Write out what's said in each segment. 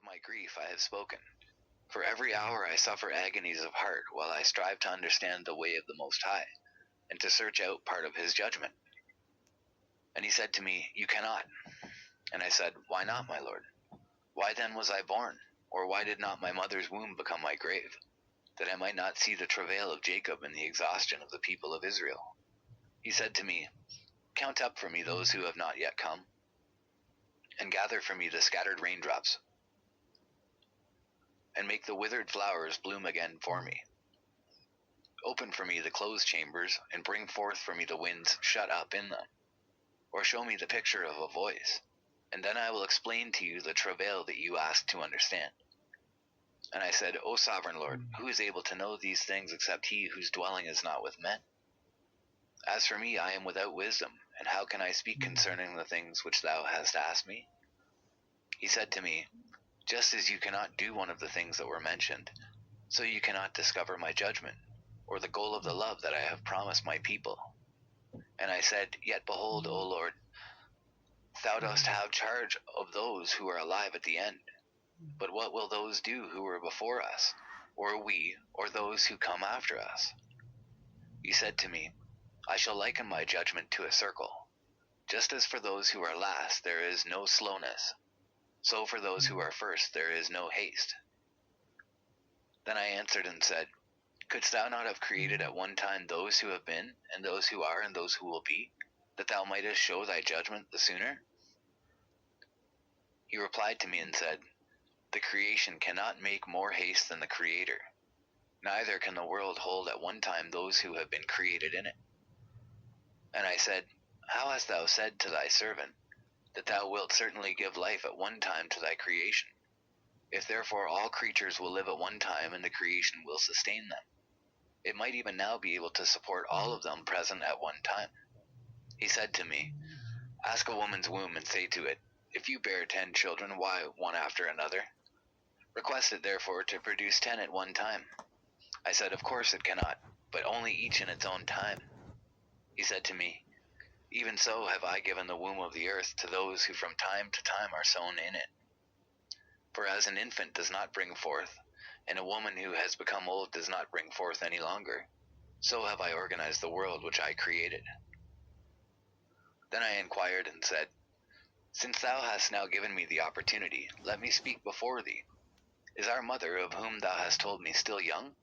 my grief I have spoken. For every hour I suffer agonies of heart while I strive to understand the way of the Most High, and to search out part of his judgment. And he said to me, You cannot. And I said, Why not, my Lord? Why then was I born? Or why did not my mother's womb become my grave, that I might not see the travail of Jacob and the exhaustion of the people of Israel? He said to me, Count up for me those who have not yet come, and gather for me the scattered raindrops, and make the withered flowers bloom again for me. Open for me the closed chambers, and bring forth for me the winds shut up in them. Or show me the picture of a voice, and then I will explain to you the travail that you ask to understand. And I said, O sovereign Lord, who is able to know these things except he whose dwelling is not with men? As for me, I am without wisdom, and how can I speak concerning the things which thou hast asked me? He said to me, Just as you cannot do one of the things that were mentioned, so you cannot discover my judgment, or the goal of the love that I have promised my people. And I said, Yet behold, O Lord, thou dost have charge of those who are alive at the end. But what will those do who were before us, or we, or those who come after us? He said to me, I shall liken my judgment to a circle. Just as for those who are last there is no slowness, so for those who are first there is no haste. Then I answered and said, Couldst thou not have created at one time those who have been, and those who are, and those who will be, that thou mightest show thy judgment the sooner? He replied to me and said, The creation cannot make more haste than the Creator, neither can the world hold at one time those who have been created in it. And I said, How hast thou said to thy servant, that thou wilt certainly give life at one time to thy creation? If therefore all creatures will live at one time, and the creation will sustain them, it might even now be able to support all of them present at one time. He said to me, Ask a woman's womb and say to it, If you bear 10 children, why one after another? Request it therefore to produce 10 at one time. I said, Of course it cannot, but only each in its own time. He said to me, Even so have I given the womb of the earth to those who from time to time are sown in it. For as an infant does not bring forth, and a woman who has become old does not bring forth any longer, so have I organized the world which I created. Then I inquired and said, Since thou hast now given me the opportunity, let me speak before thee. Is our mother, of whom thou hast told me, still young,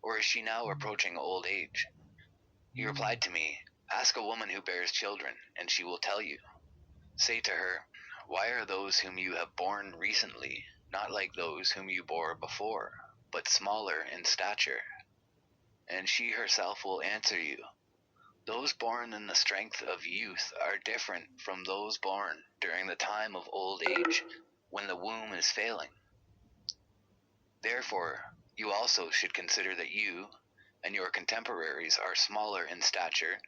or is she now approaching old age? He replied to me, Ask a woman who bears children, and she will tell you. Say to her, Why are those whom you have borne recently not like those whom you bore before, but smaller in stature? And she herself will answer you, Those born in the strength of youth are different from those born during the time of old age, when the womb is failing. Therefore, you also should consider that you and your contemporaries are smaller in stature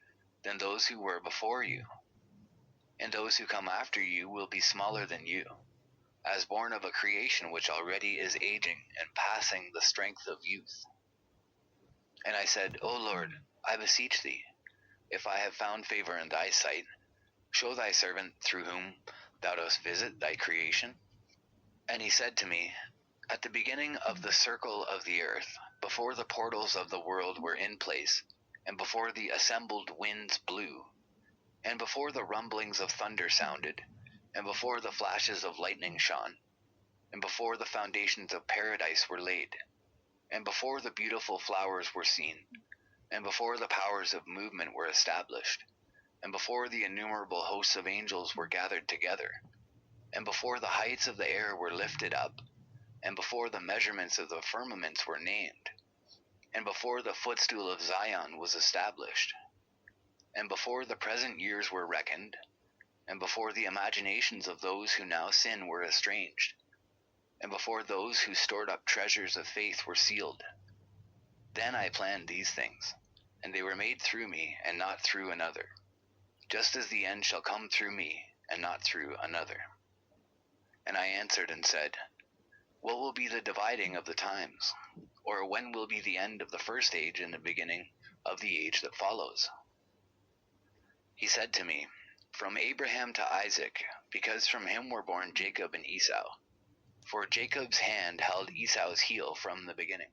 than those who were before you, and those who come after you will be smaller than you, as born of a creation which already is aging and passing the strength of youth. And I said, O Lord, I beseech thee, if I have found favor in thy sight, show thy servant through whom thou dost visit thy creation. And he said to me, At the beginning of the circle of the earth, before the portals of the world were in place, and before the assembled winds blew, and before the rumblings of thunder sounded, and before the flashes of lightning shone, and before the foundations of paradise were laid, and before the beautiful flowers were seen, and before the powers of movement were established, and before the innumerable hosts of angels were gathered together, and before the heights of the air were lifted up, and before the measurements of the firmaments were named, and before the footstool of Zion was established, and before the present years were reckoned, and before the imaginations of those who now sin were estranged, and before those who stored up treasures of faith were sealed. Then I planned these things, and they were made through me and not through another, just as the end shall come through me and not through another. And I answered and said, What will be the dividing of the times? Or when will be the end of the first age and the beginning of the age that follows? He said to me, From Abraham to Isaac, because from him were born Jacob and Esau. For Jacob's hand held Esau's heel from the beginning.